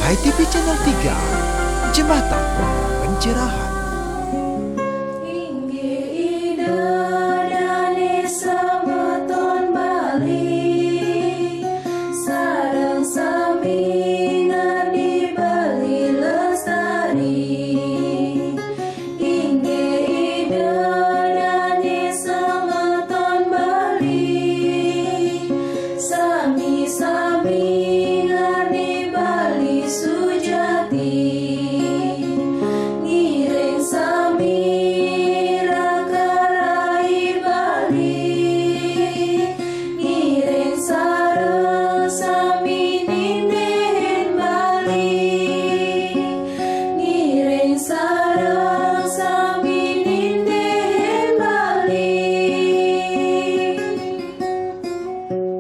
HiTV Channel 3, Jembatan Pencerahan.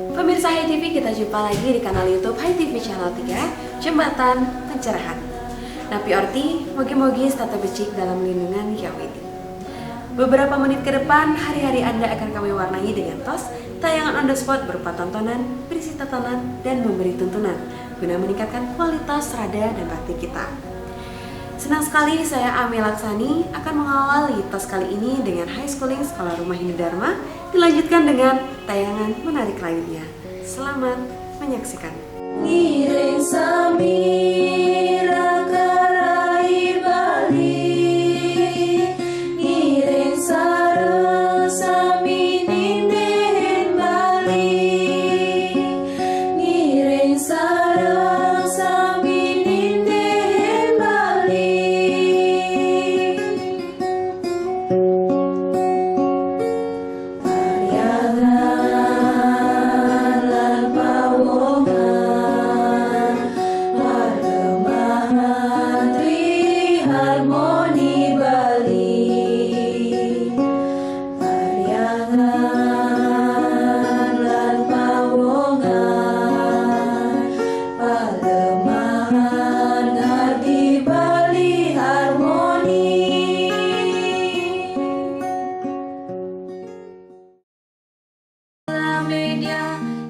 Pemirsa HiTV, kita jumpa lagi di kanal YouTube HiTV Channel 3, Jembatan Pencerahan. Napi Orti, mogi-mogi stata becik dalam lindungan Yahweh. Beberapa menit ke depan, hari-hari Anda akan kami warnai dengan tos, tayangan on the spot berupa tontonan, berisi tatanan, dan memberi tuntunan, guna meningkatkan kualitas rada dan batin kita. Senang sekali saya Ame Laksani akan mengawali tos kali ini dengan High Schooling Sekolah Rumah Hindu Dharma, dilanjutkan dengan tayangan menarik lainnya. Selamat menyaksikan. Ngiring samira karai Bali, ngiring saro sami ninden Bali, ngiring saro sami ninden Bali.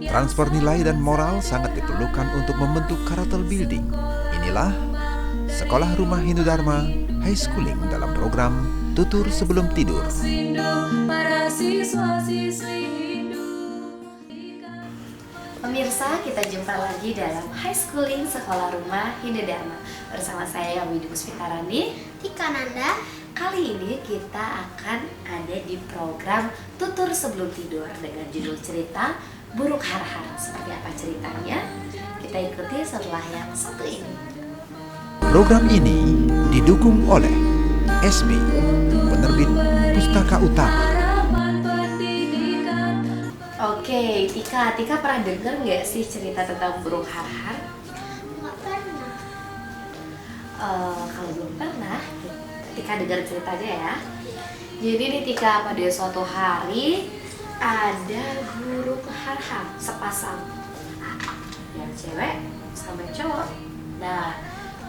Transfer nilai dan moral sangat diperlukan untuk membentuk karakter building. Inilah Sekolah Rumah Hindu Dharma High Schooling dalam program Tutur Sebelum Tidur. Pemirsa, kita jumpa lagi dalam High Schooling Sekolah Rumah Hindu Dharma bersama saya Widi Puspitarani, Tika Nanda. Kali ini kita akan ada di program Tutur Sebelum Tidur dengan judul cerita Burung Har-Har. Seperti apa ceritanya? Kita ikuti setelah yang satu ini. Program ini didukung oleh SB, penerbit Pustaka Utama. Oke, Tika pernah dengar nggak sih cerita tentang burung har-har? Nggak pernah. Kalau belum pernah, Tika dengar ceritanya ya. Jadi nih Tika, pada suatu hari ada burung har-har sepasang, yang cewek sama yang cowok. Nah,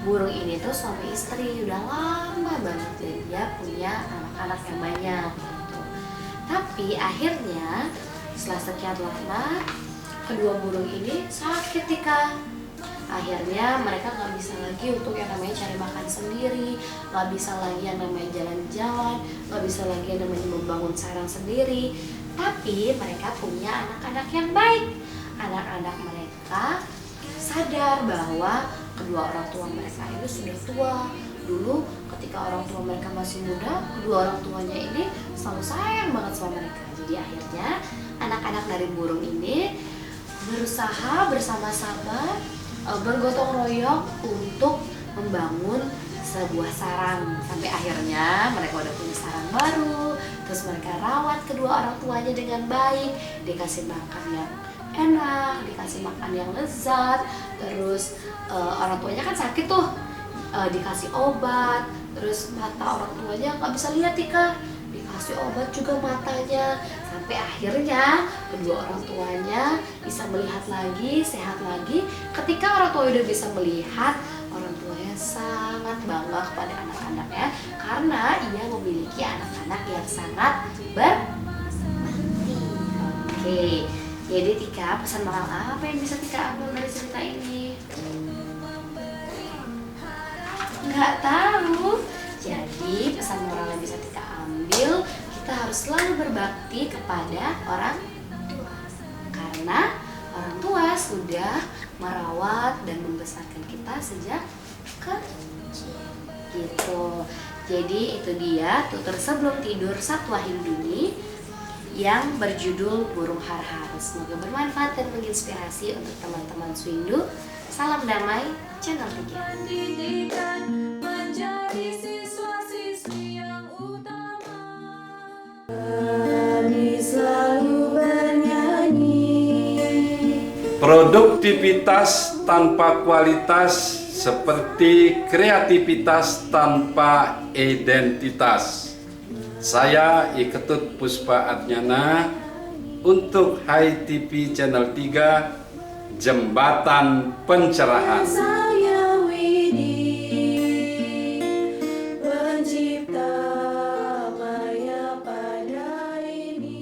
burung ini tuh suami istri udah lama banget dan dia punya anak-anak yang banyak gitu. Tapi akhirnya setelah sekian lama kedua burung ini sakit Tika. Akhirnya mereka nggak bisa lagi untuk yang namanya cari makan sendiri, nggak bisa lagi yang namanya jalan-jalan, nggak bisa lagi yang namanya membangun sarang sendiri. Tapi mereka punya anak-anak yang baik. Anak-anak mereka sadar bahwa kedua orang tua mereka ini sudah tua. Dulu ketika orang tua mereka masih muda, kedua orang tuanya ini selalu sayang banget sama mereka. Jadi akhirnya anak-anak dari burung ini berusaha bersama-sama, bergotong royong untuk membangun sebuah sarang. Sampai akhirnya mereka udah punya sarang baru. Terus mereka rawat kedua orang tuanya dengan baik, dikasih makan yang enak, dikasih makan yang lezat. Terus orang tuanya kan sakit tuh, dikasih obat. Terus mata orang tuanya nggak bisa lihat Tika, dikasih obat juga matanya. Sampai akhirnya kedua orang tuanya bisa melihat lagi, sehat lagi. Ketika orang tua udah bisa melihat, orang tuanya sangat bangga kepada anak-anaknya karena ia memiliki anak-anak yang sangat berbakti. Oke, jadi Tika, pesan moral apa yang bisa Tika ambil dari cerita ini? nggak tahu. Jadi pesan moral yang bisa kita ambil, kita harus selalu berbakti kepada orang tua. Karena orang tua sudah merawat dan membesarkan kita sejak kecil. Gitu. Jadi itu dia tutur sebelum tidur Satwa Hinduni yang berjudul Burung Har-Har. Semoga bermanfaat dan menginspirasi untuk teman-teman Swindu. Salam damai, channel 3. Pendidikan menjadi siswa-siswi yang utama. Kami selalu bernyanyi. Produktivitas tanpa kualitas seperti kreativitas tanpa identitas. Saya Iketut Puspa Adnyana untuk Hai TV Channel 3 Jembatan Pencerahan. Saya Widi, pencipta maya pada ini.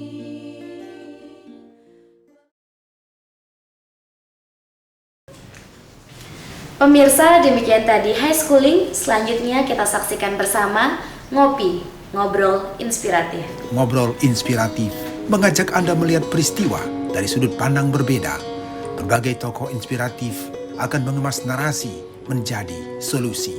Pemirsa, demikian tadi High Schooling. Selanjutnya kita saksikan bersama Ngopi, Ngobrol Inspiratif. Ngobrol inspiratif mengajak Anda melihat peristiwa dari sudut pandang berbeda. Berbagai tokoh inspiratif akan mengemas narasi menjadi solusi.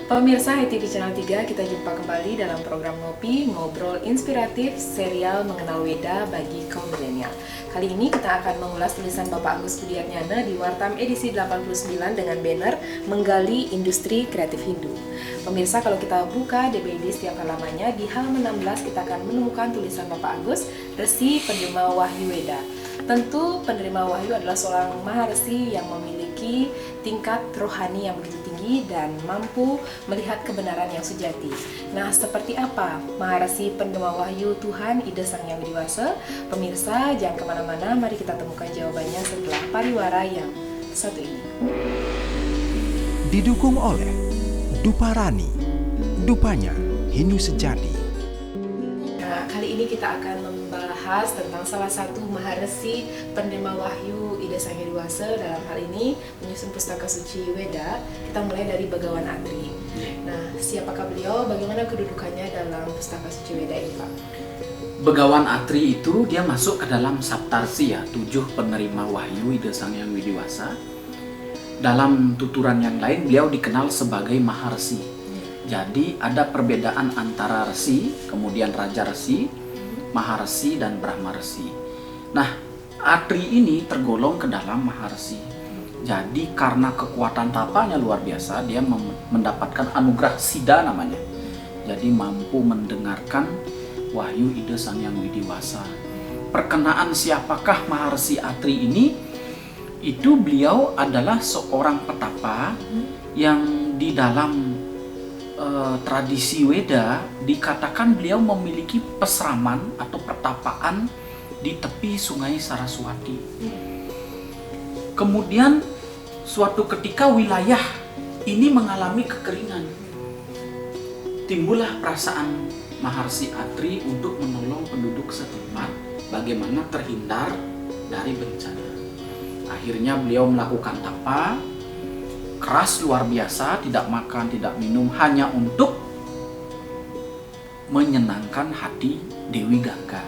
Pemirsa Hai TV Channel 3, kita jumpa kembali dalam program Ngopi, Ngobrol Inspiratif, serial mengenal Weda bagi kaum milenial. Kali ini kita akan mengulas tulisan Bapak Agus Budi Adnyana di Wartam edisi 89 dengan banner Menggali Industri Kreatif Hindu. Pemirsa, kalau kita buka DBID setiap halamannya, di halaman 16 kita akan menemukan tulisan Bapak Agus, Resi Penerima Wahyu Weda. Tentu penerima wahyu adalah seorang maharesi yang memiliki tingkat rohani yang begitu tinggi dan mampu melihat kebenaran yang sejati. Nah, seperti apa maharesi penerima wahyu Tuhan Ida Sang Yang Widiwasa? Pemirsa, jangan kemana-mana, mari kita temukan jawabannya setelah pariwara yang satu ini. Didukung oleh Duparani, Dupanya Hindu Sejati. Nah, kali ini kita akan membahas tentang salah satu maharesi penerima wahyu Ida Sang Hyang Widiwasa, dalam hal ini menyusun pustaka suci Weda. Kita mulai dari Begawan Atri. Nah, siapakah beliau? Bagaimana kedudukannya dalam pustaka suci Weda ini, Pak? Begawan Atri itu dia masuk ke dalam Saptarsi ya, 7 penerima wahyu Ida Sang Hyang Widiwasa. Dalam tuturan yang lain beliau dikenal sebagai maharesi. Jadi ada perbedaan antara resi, kemudian raja resi, maharesi, dan brahmaresi. Nah, Atri ini tergolong ke dalam maharesi. Jadi karena kekuatan tapanya luar biasa, dia mendapatkan anugerah Sida namanya. Jadi mampu mendengarkan wahyu Ida Sang Hyang Widiwasa. Perkenaan siapakah maharesi Atri ini? Itu beliau adalah seorang petapa yang di dalam tradisi Weda dikatakan beliau memiliki pesraman atau pertapaan di tepi sungai Saraswati. Kemudian suatu ketika wilayah ini mengalami kekeringan. Timbullah perasaan Maharsi Atri untuk menolong penduduk setempat bagaimana terhindar dari bencana. Akhirnya beliau melakukan tapa keras luar biasa, tidak makan, tidak minum, hanya untuk menyenangkan hati Dewi Gangga.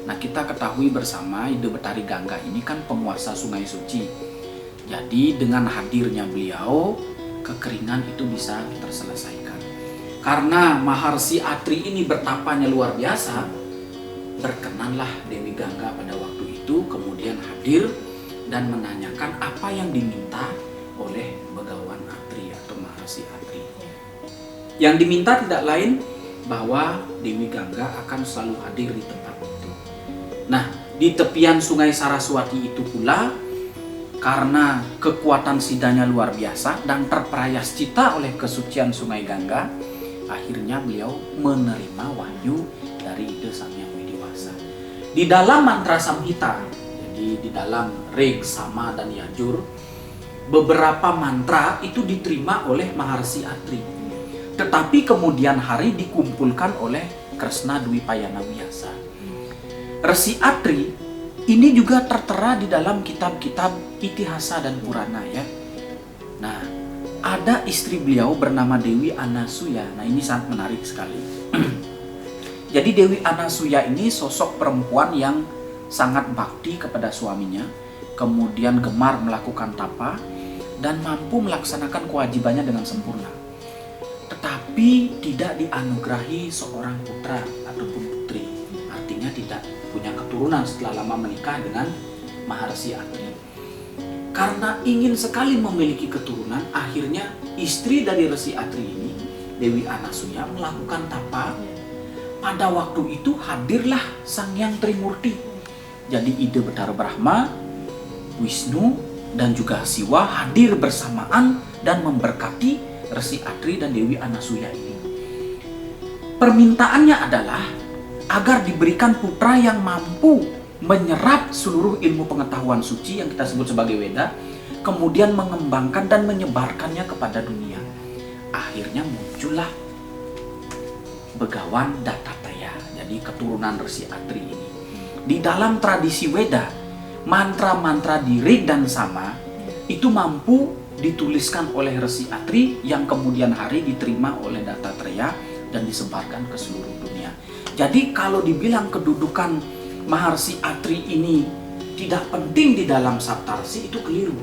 Nah, kita ketahui bersama Ida Betari Gangga ini kan penguasa Sungai Suci. Jadi dengan hadirnya beliau, kekeringan itu bisa terselesaikan. Karena Maharsi Atri ini bertapanya luar biasa, berkenanlah Dewi Gangga pada waktu itu kemudian hadir dan menanyakan apa yang diminta oleh Begawan Atri atau Maharsi Atri. Yang diminta tidak lain bahwa Dewi Gangga akan selalu hadir di tempat itu. Nah, di tepian sungai Saraswati itu pula, karena kekuatan sidanya luar biasa dan terprayascita oleh kesucian sungai Gangga, akhirnya beliau menerima wahyu dari Ida Sang Hyang Widiwasa. Di dalam mantra Samhita, jadi di dalam Rig, Sama, dan Yajur, beberapa mantra itu diterima oleh Maharsi Atri. Tetapi kemudian hari dikumpulkan oleh Kresna Dwi Payana Wiyasa. Resi Atri ini juga tertera di dalam kitab-kitab Itihasa dan Purana ya. Nah, ada istri beliau bernama Dewi Anasuya. Nah, ini sangat menarik sekali. Jadi Dewi Anasuya ini sosok perempuan yang sangat bakti kepada suaminya, kemudian gemar melakukan tapa dan mampu melaksanakan kewajibannya dengan sempurna. Tetapi tidak dianugerahi seorang putra ataupun putri. Artinya tidak punya keturunan setelah lama menikah dengan Maharsi Atri. Karena ingin sekali memiliki keturunan, akhirnya istri dari Resi Atri ini, Dewi Anasuya, melakukan tapa. Pada waktu itu hadirlah Sang Hyang Trimurti. Jadi ide Betara Brahma, Wisnu, dan juga Siwa hadir bersamaan dan memberkati Resi Atri dan Dewi Anasuya ini. Permintaannya adalah agar diberikan putra yang mampu menyerap seluruh ilmu pengetahuan suci yang kita sebut sebagai Weda, kemudian mengembangkan dan menyebarkannya kepada dunia. Akhirnya muncullah Begawan Dattatreya, jadi keturunan Resi Atri ini. Di dalam tradisi Weda, mantra-mantra di Rig dan Sama itu mampu dituliskan oleh Resi Atri yang kemudian hari diterima oleh Dattatreya dan disebarkan ke seluruh dunia. Jadi kalau dibilang kedudukan Maharsi Atri ini tidak penting di dalam Saptarsi, itu keliru.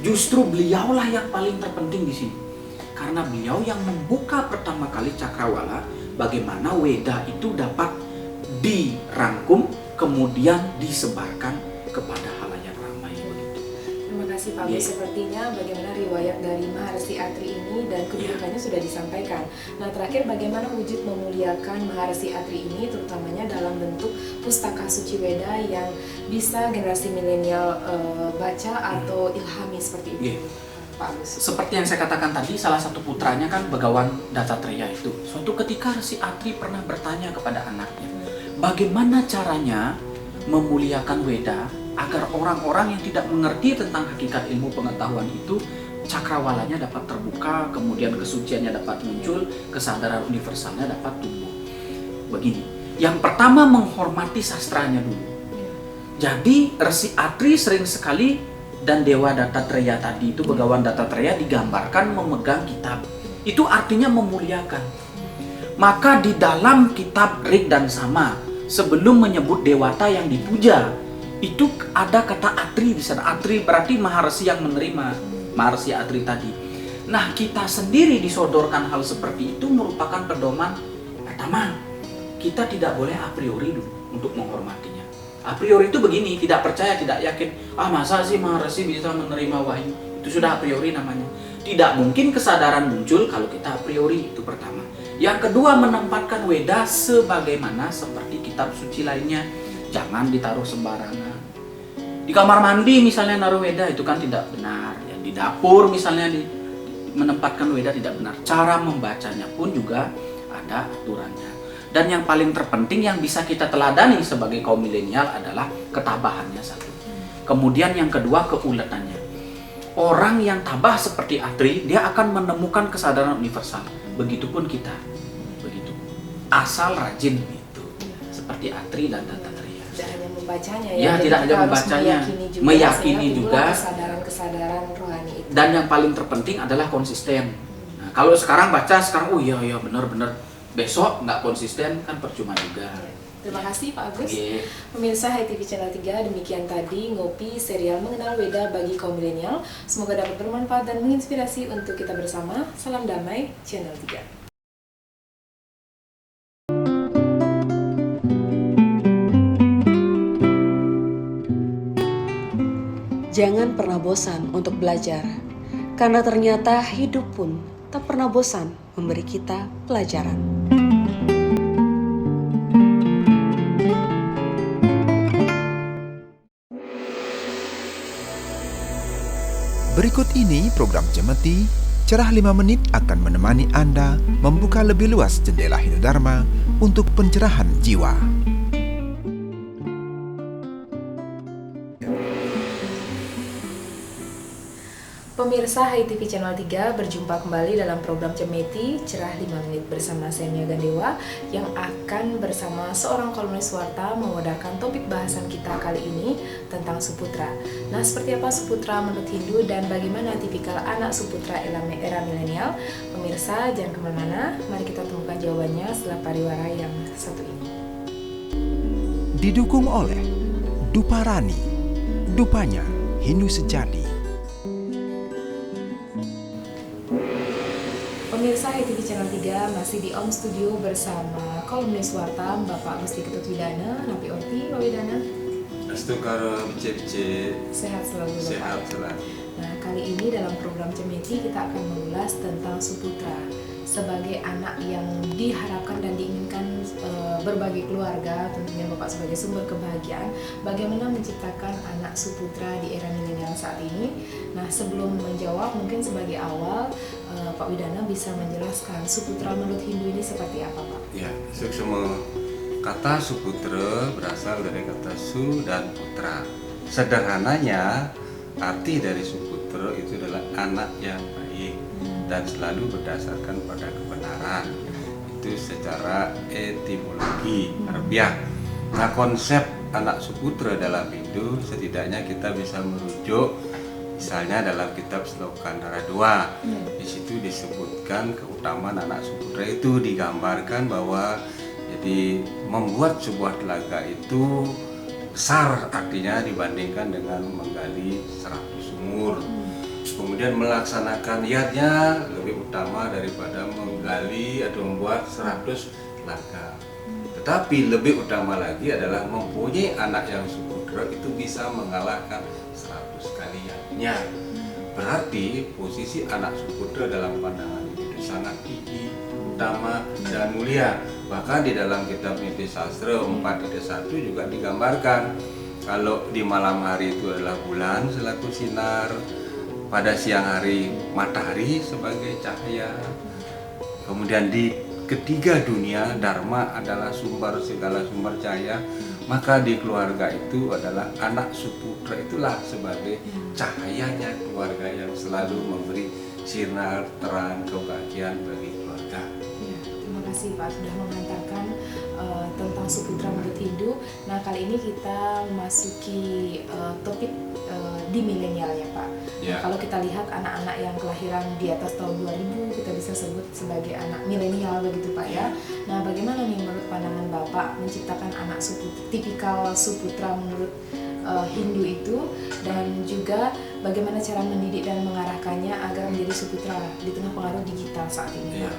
Justru beliaulah yang paling terpenting di sini. Karena beliau yang membuka pertama kali cakrawala, bagaimana Weda itu dapat dirangkum kemudian disebarkan kepada halayak ramai begitu. Terima kasih Pak Agus. Sepertinya bagaimana riwayat dari Maharsi Atri ini dan kedudukannya sudah disampaikan. Nah, terakhir bagaimana wujud memuliakan Maharsi Atri ini, terutamanya dalam bentuk pustaka suci Weda yang bisa generasi milenial baca atau ilhami seperti itu. Pak Agus. Seperti yang saya katakan tadi, salah satu putranya kan Begawan Dattatreya itu. Suatu ketika Resi Atri pernah bertanya kepada anaknya, bagaimana caranya memuliakan Weda agar orang-orang yang tidak mengerti tentang hakikat ilmu pengetahuan itu cakrawalanya dapat terbuka, kemudian kesuciannya dapat muncul, kesadaran universalnya dapat tumbuh. Begini, yang pertama menghormati sastranya dulu. Jadi Resi Atri sering sekali dan Dewa Dattatreya tadi itu, Begawan Dattatreya, digambarkan memegang kitab. Itu artinya memuliakan. Maka di dalam kitab Rig dan Sama, sebelum menyebut dewata yang dipuja, itu ada kata Atri di sana. Atri berarti Maharsi yang menerima, Maharsi Atri tadi. Nah, kita sendiri disodorkan hal seperti itu merupakan pedoman pertama. Kita tidak boleh a priori dulu untuk menghormatinya. A priori itu begini, tidak percaya, tidak yakin. Masa sih Maharsi bisa menerima wahyu? Itu sudah a priori namanya. Tidak mungkin kesadaran muncul kalau kita a priori, itu pertama. Yang kedua, menempatkan Weda sebagaimana seperti kitab suci lainnya. Jangan ditaruh sembarangan. Di kamar mandi misalnya naruh Weda, itu kan tidak benar. Yang di dapur misalnya menempatkan Weda tidak benar. Cara membacanya pun juga ada aturannya. Dan yang paling terpenting yang bisa kita teladani sebagai kaum milenial adalah ketabahannya satu. Kemudian yang kedua, keuletannya. Orang yang tabah seperti Atri, dia akan menemukan kesadaran universal. Begitupun kita. Begitu. Asal rajin itu. Seperti Atri dan Dattatreya. Tidak hanya membacanya ya. Ya, tidak hanya membacanya. Meyakini juga kesadaran rohani itu. Dan yang paling terpenting adalah konsisten. Nah, kalau sekarang baca, sekarang oh iya benar-benar. Besok nggak konsisten kan percuma juga. Terima kasih Pak Agus. Pemirsa HiTV Channel 3, demikian tadi Ngopi serial Mengenal Weda bagi kaum milenial. Semoga dapat bermanfaat dan menginspirasi untuk kita bersama. Salam damai Channel 3. Jangan pernah bosan untuk belajar, karena ternyata hidup pun tak pernah bosan memberi kita pelajaran. Berikut ini program Cemeti, Cerah 5 Menit akan menemani Anda membuka lebih luas jendela Hinudharma untuk pencerahan jiwa. Pemirsa Hai TV Channel 3 berjumpa kembali dalam program Cemeti Cerah 5 Menit bersama saya Mia Gandewa yang akan bersama seorang kolumnis warta mengudahkan topik bahasan kita kali ini tentang Suputra. Nah, seperti apa Suputra menurut Hindu dan bagaimana tipikal anak Suputra era milenial? Pemirsa jangan kemana-mana, mari kita temukan jawabannya setelah pariwara yang satu ini. Didukung oleh Duparani, Dupanya Hindu Sejati. Pemirsa Hai TV Channel 3 masih di Om Studio bersama kolumnis warta Bapak Gusti Ketut Widana, Napi Orti, Pak Widana. Astu karo bice-bice, Sehat selalu Bapak. sehat selalu. Nah, kali ini dalam program Cemeti kita akan mengulas tentang Suputra sebagai anak yang diharapkan dan diinginkan berbagai keluarga, tentunya Bapak sebagai sumber kebahagiaan. Bagaimana menciptakan anak Suputra di era milenial saat ini? Nah, sebelum menjawab, mungkin sebagai awal Pak Widana bisa menjelaskan Suputra menurut Hindu ini seperti apa, Pak? Ya, semua kata Suputra berasal dari kata su dan putra. Sederhananya, arti dari Suputra itu adalah anak yang baik dan selalu berdasarkan pada kebenaran. Itu secara etimologi harfiah. Nah, konsep anak Suputra dalam Hindu setidaknya kita bisa merujuk misalnya dalam kitab Sloka Nara 2. Di situ disebutkan keutamaan anak Suputra, itu digambarkan bahwa jadi membuat sebuah telaga itu besar artinya dibandingkan dengan menggali 100 sumur. Kemudian melaksanakan niatnya lebih utama daripada menggali atau membuat 100 telaga. Tetapi lebih utama lagi adalah mempunyai anak yang Suputra itu bisa mengalahkan 100 kaliannya. Berarti posisi anak Suputra dalam pandangan itu sangat tinggi, utama, dan mulia. Bahkan di dalam kitab Niti Sastra 4.1 juga digambarkan kalau di malam hari itu adalah bulan selaku sinar, pada siang hari matahari sebagai cahaya. Kemudian di ketiga dunia Dharma adalah sumber segala sumber cahaya, maka di keluarga itu adalah anak Suputra itulah sebagai cahayanya keluarga yang selalu memberi sinar terang kebahagiaan bagi keluarga. Ya, terima kasih Pak sudah mengantarkan tentang Suputra menurut Hindu. Nah, kali ini kita memasuki topik di milenial ya Pak. Ya. Nah, kalau kita lihat anak-anak yang kelahiran di atas tahun 2000 kita bisa sebut sebagai anak milenial begitu Pak ya. Nah, bagaimana nih menurut pandangan Bapak menciptakan anak tipikal Suputra menurut Hindu itu, dan juga bagaimana cara mendidik dan mengarahkannya agar menjadi Suputra di tengah pengaruh digital saat ini? Ya.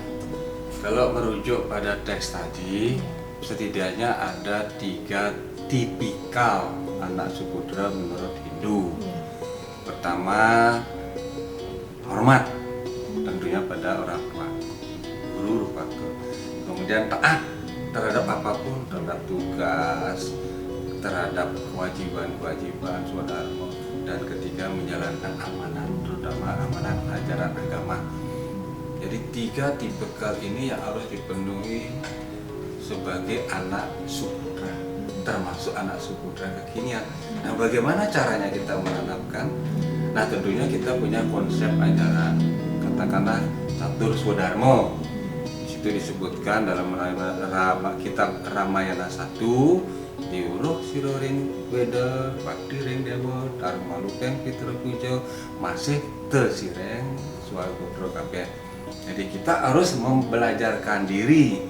Kalau merujuk pada teks tadi, setidaknya ada 3 tipikal anak Suputra menurut Hindu. Pertama, hormat tentunya pada orang tua, guru rupaka. Kemudian taat terhadap apapun, terhadap tugas, terhadap kewajiban-kewajiban swadharma, dan ketiga menjalankan amanat, terutama amanat ajaran agama. Jadi 3 tipikal ini yang harus dipenuhi sebagai anak Suputra, termasuk anak Suputra kekinian. Nah, bagaimana caranya kita menanamkan? Nah, tentunya kita punya konsep ajaran, katakanlah catur swadharma. Di situ disebutkan dalam kitab Ramayana 1, diuruh siroring weda bakti ring dewa dharma lupeng pitra puja masih tesireng swaputra kabeh. Jadi kita harus membelajarkan diri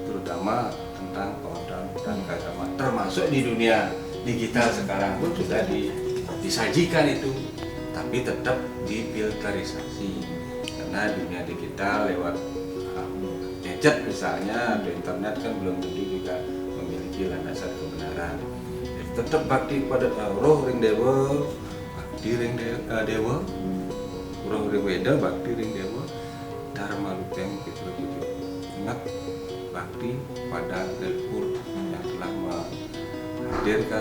terutama tentang keadaan dan keagamaan, termasuk di dunia digital sekarang pun sudah disajikan itu, tapi tetap difilterisasi karena dunia digital lewat gadget misalnya atau internet kan belum tentu juga memiliki landasan kebenaran. Jadi tetap bakti pada roh ring dewa, bakti ring dewa, roh ring weda, bakti ring dewa, dharma lupeng pitra puja. Ingat bakti pada leluhur yang telah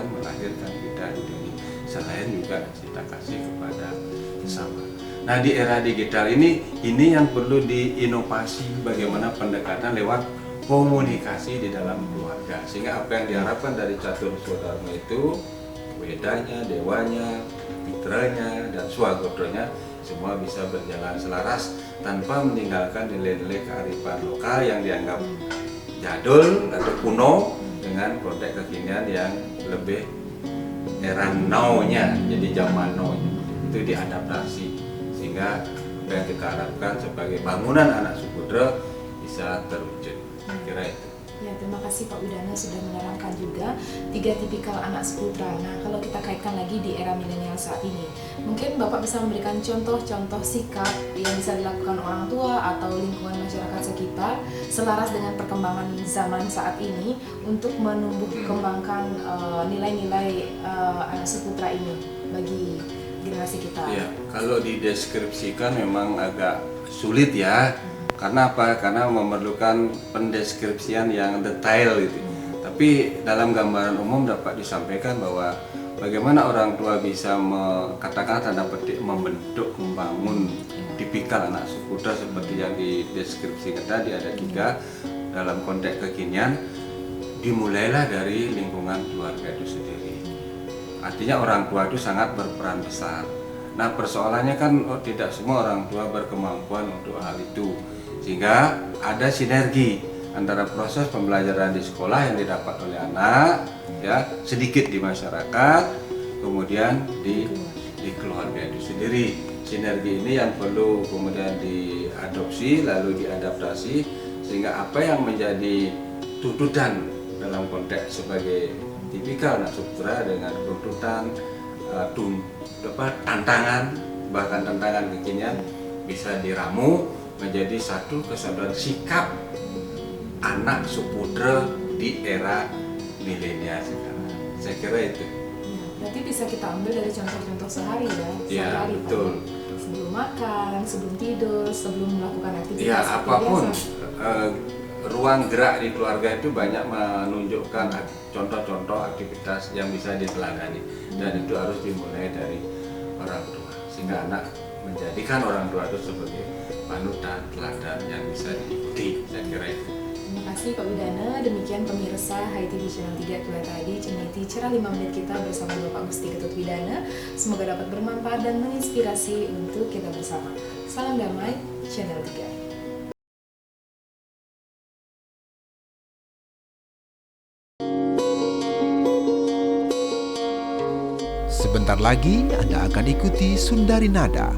melahirkan kita di dunia. Selain juga kita kasih kepada sesama. Nah, di era digital ini yang perlu diinovasi bagaimana pendekatan lewat komunikasi di dalam keluarga, sehingga apa yang diharapkan dari catur swadharma itu wedanya, dewanya, fitranya, dan swagodronya semua bisa berjalan selaras tanpa meninggalkan nilai-nilai kearifan lokal yang dianggap jadul atau kuno dengan konteks kekinian yang lebih era now-nya, jadi zaman now-nya itu diadaptasi sehingga apa yang kita harapkan sebagai bangunan anak Sukudra bisa terwujud. Kira itu. Ya, terima kasih Pak Widana sudah menerangkan juga 3 tipikal anak Sukudra. Nah, kalau kita kaitkan lagi di era milenial saat ini, mungkin Bapak bisa memberikan contoh-contoh sikap yang bisa dilakukan orang tua atau lingkungan masyarakat sekitar selaras dengan perkembangan zaman saat ini untuk menumbuh kembangkan nilai-nilai anak Sukudra ini bagi generasi kita. Ya, kalau dideskripsikan memang agak sulit ya. Karena apa? Karena memerlukan pendeskripsian yang detail gitu. Tapi dalam gambaran umum dapat disampaikan bahwa bagaimana orang tua bisa katakan tanda petik membentuk, membangun tipikal anak Sukudra seperti yang dideskripsikan tadi ada 3 dalam konteks kekinian, dimulailah dari lingkungan keluarga itu sendiri. Artinya orang tua itu sangat berperan besar. Nah persoalannya kan tidak semua orang tua berkemampuan untuk hal itu. Sehingga ada sinergi antara proses pembelajaran di sekolah yang didapat oleh anak ya sedikit di masyarakat, kemudian di keluarga itu sendiri. Sinergi ini yang perlu kemudian diadopsi lalu diadaptasi sehingga apa yang menjadi tuntutan dalam konteks sebagai tipikal anak Sukudra dengan tuntutan tantangan bahkan tantangan kekinian bisa diramu menjadi satu kesadaran sikap anak Sukudra di era milenial sekarang. Saya kira itu. Ya, berarti bisa kita ambil dari contoh-contoh sehari ya. Ya, Sehari, betul. Pak. Sebelum makan, sebelum tidur, sebelum melakukan aktivitas. Ya, seperti apapun biasa. ruang gerak di keluarga itu banyak menunjukkan contoh-contoh aktivitas yang bisa diteladani dan itu harus dimulai dari orang tua sehingga anak menjadikan orang tua itu sebagai panutan, teladan yang bisa diikuti. Saya kira itu. Terima kasih Pak Widana. Demikian pemirsa HiTV Channel 3 kita tadi ceniti cerah 5 menit kita bersama Bapak Gusti Ketut Widana. Semoga dapat bermanfaat dan menginspirasi untuk kita bersama. Salam damai Channel 3. Sebentar lagi Anda akan ikuti Sundari Nada.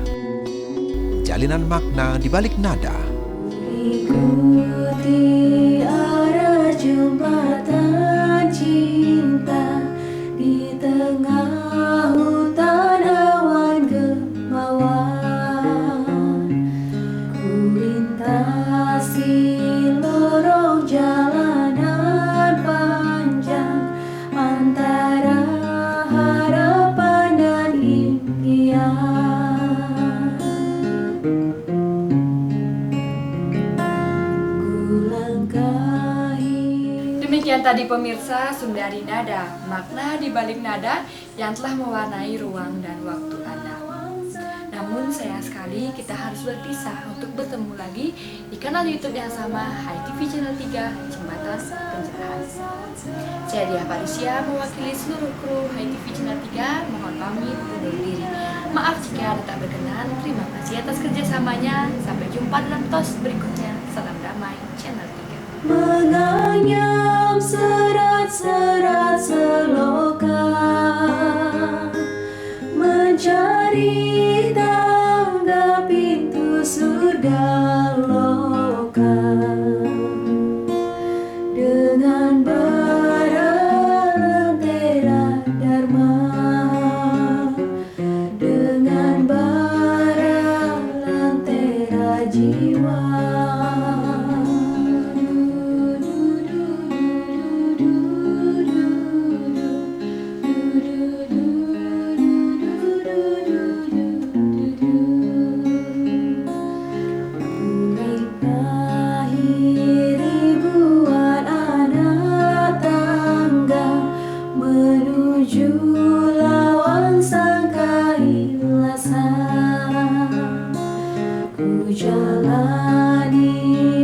Jalinan makna di balik nada. Ikuti arah jembatan cinta di tengah hutan awan kemauan. Ku lintasi lorong jalanan panjang antara harapan dan impian. Demikian tadi pemirsa Sundari Nada, makna di balik nada yang telah mewarnai ruang dan waktu Anda. Namun sayang sekali kita harus berpisah untuk bertemu lagi di kanal YouTube yang sama HiTV Channel 3 Jembatan Pencerahan. Saya Dia Parisya mewakili seluruh kru HiTV Channel 3 mohon pamit undur diri. Maaf jika ada tak berkenan. Terima kasih atas kerjasamanya. Sampai jumpa dalam tos berikutnya. Salam damai Channel 3. Menganyam serat-serat selokan, mencari tangga pintu surga loka. Dengan bara lentera dharma, dengan bara lentera jiwa. Ribuan anak tangga menuju lawan sang kailasan. Ku jalani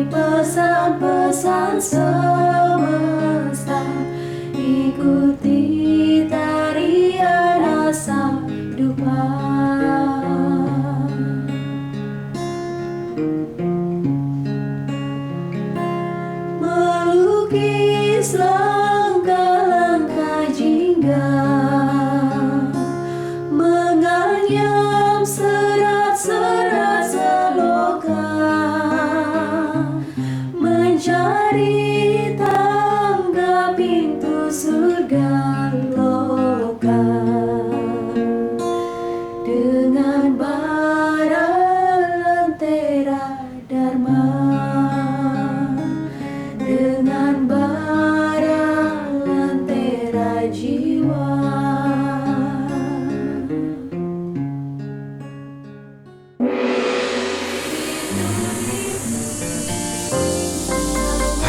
pesan-pesan semesta, ikuti tarian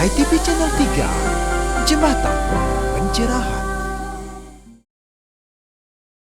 HiTV Channel 3, Jembatan Pencerahan.